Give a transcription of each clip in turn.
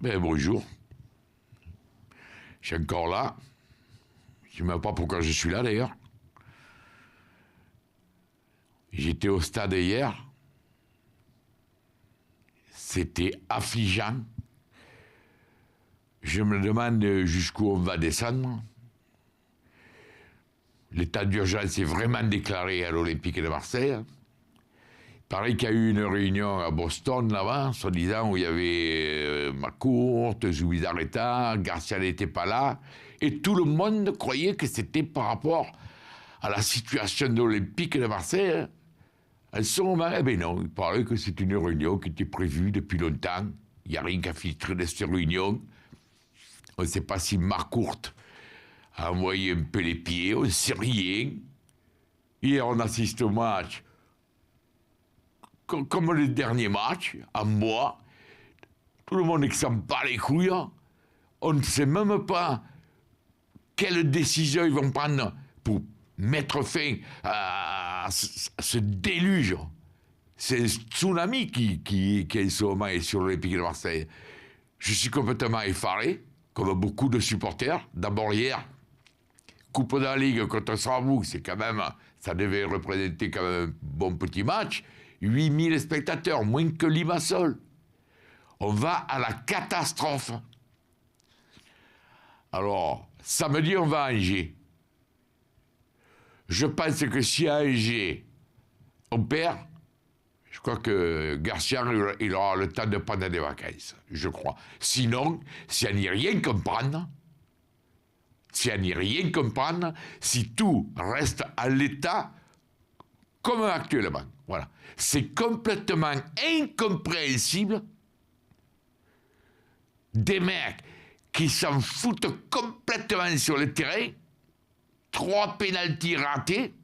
Ben, bonjour. Je suis encore là. Je ne sais même pas pourquoi je suis là d'ailleurs. J'étais au stade hier. C'était affligeant. Je me demande jusqu'où on va descendre. L'état d'urgence est vraiment déclaré à l'Olympique de Marseille. Il paraît qu'il y a eu une réunion à Boston là-bas, soi-disant, où il y avait Macourt, Zubizarreta, Garcia n'était pas là, et tout le monde croyait que c'était par rapport à la situation de l'Olympique de Marseille. En ce moment, eh bien non, il paraît que c'est une réunion qui était prévue depuis longtemps. Il n'y a rien qu'à filtrer de cette réunion. On ne sait pas si Macourt a envoyé un peu les pieds, on ne sait rien. Hier, on assiste au match comme le dernier match, en bois. Tout le monde s'en bat les couilles. On ne sait même pas quelles décisions ils vont prendre pour mettre fin à ce déluge. C'est un tsunami qui en ce moment est sur l'Olympique de Marseille. Je suis complètement effaré, comme beaucoup de supporters. D'abord hier, Coupe de la Ligue contre Strasbourg, c'est quand même, ça devait représenter quand même un bon petit match. 8000 spectateurs, moins que Limassol. On va à la catastrophe. Alors, samedi, on va à Angers. Je pense que si à Angers, on perd, je crois que Garcia, il aura le temps de prendre des vacances, je crois. Sinon, si on n'y rien comprendre, si tout reste à l'état comme actuellement, voilà. C'est complètement incompréhensible des mecs qui s'en foutent complètement sur le terrain, 3 pénaltys ratés.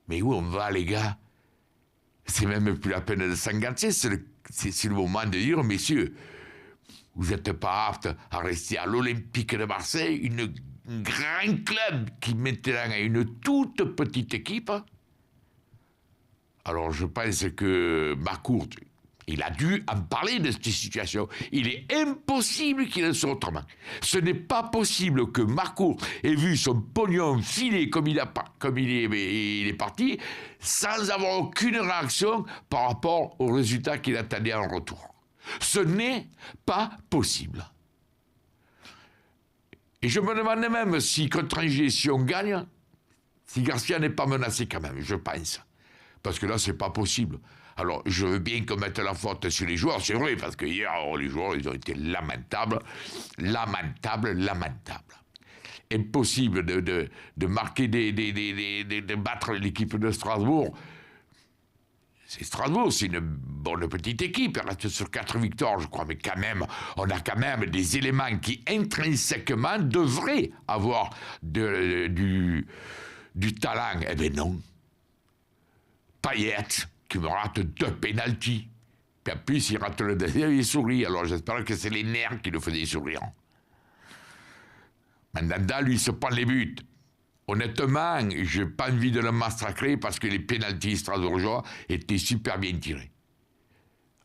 Mais où on va, les gars? C'est même plus la peine de s'engager, c'est le moment de dire, messieurs, vous n'êtes pas aptes à rester à l'Olympique de Marseille, un grand club qui maintenant a une toute petite équipe. Alors je pense que Macourt, il a dû en parler de cette situation. Il est impossible qu'il en soit autrement. Ce n'est pas possible que Macourt ait vu son pognon filer comme il est parti, sans avoir aucune réaction par rapport au résultat qu'il attendait en retour. Ce n'est pas possible. Et je me demande même si contre Angers, si on gagne, si Garcia n'est pas menacé quand même, je pense. Parce que là, c'est pas possible. Alors, je veux bien qu'on mette la faute sur les joueurs, c'est vrai, parce que hier, les joueurs, ils ont été lamentables. Impossible de marquer de battre l'équipe de Strasbourg. C'est Strasbourg, c'est une bonne petite équipe, elle reste sur 4 victoires, je crois, mais quand même, on a quand même des éléments qui, intrinsèquement, devraient avoir du talent. Eh bien non. Payet, qui me rate 2 pénaltys. Puis en plus, il rate le deuxième, il sourit. Alors j'espère que c'est les nerfs qui le faisaient sourire. Mandanda, lui, se prend les buts. Honnêtement, je n'ai pas envie de le massacrer parce que les pénaltys strasbourgeois étaient super bien tirés.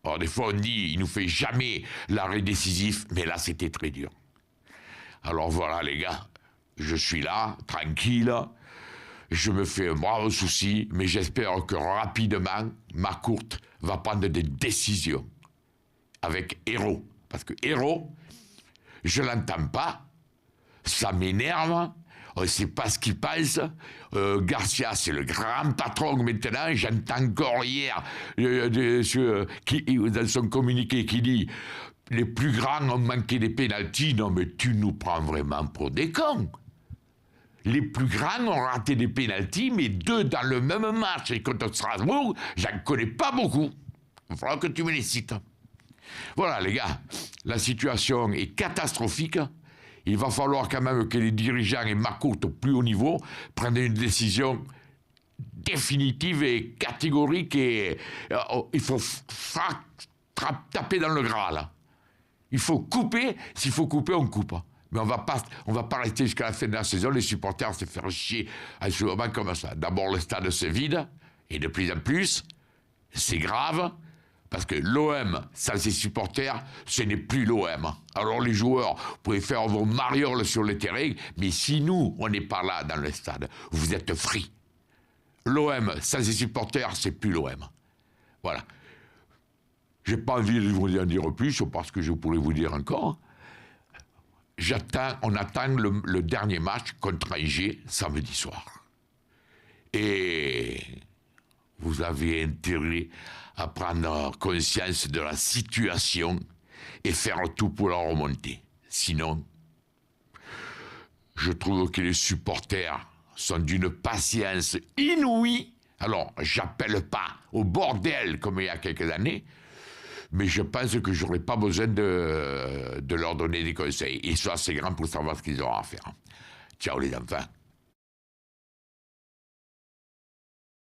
Alors des fois, on dit, il ne nous fait jamais l'arrêt décisif, mais là, c'était très dur. Alors voilà, les gars, je suis là, tranquille. Je me fais un brave souci, mais j'espère que rapidement, Macourt va prendre des décisions avec Hérault. Parce que Hérault, je ne l'entends pas, ça m'énerve, on ne sait pas ce qu'il pense. Garcia, c'est le grand patron maintenant, j'entends encore hier dans son communiqué qui dit « Les plus grands ont manqué des pénaltys ». Non mais tu nous prends vraiment pour des cons. Les plus grands ont raté des pénaltys, mais 2 dans le même match. Et contre Strasbourg, j'en connais pas beaucoup. Il va falloir que tu me les cites. Voilà, les gars, la situation est catastrophique. Il va falloir quand même que les dirigeants et Macourt au plus haut niveau prennent une décision définitive et catégorique. Et il faut taper dans le gras, là. Il faut couper. S'il faut couper, on coupe. Mais on va pas rester jusqu'à la fin de la saison, les supporters se faire chier à ce moment comme ça. D'abord, le stade se vide, et de plus en plus, c'est grave, Parce que l'OM, sans ses supporters, ce n'est plus l'OM. Alors les joueurs, vous pouvez faire vos marioles sur le terrain, mais si nous, on n'est pas là dans le stade, vous êtes frits. L'OM, sans ses supporters, c'est plus l'OM. Voilà. J'ai pas envie de vous en dire plus, parce que je pourrais vous dire encore. On attend le dernier match contre Angers, samedi soir. Et vous avez intérêt à prendre conscience de la situation et faire tout pour la remonter. Sinon, je trouve que les supporters sont d'une patience inouïe. Alors, j'appelle pas au bordel comme il y a quelques années, mais je pense que j'aurais pas besoin de leur donner des conseils. Ils sont assez grands pour savoir ce qu'ils auront à faire. Ciao les enfants.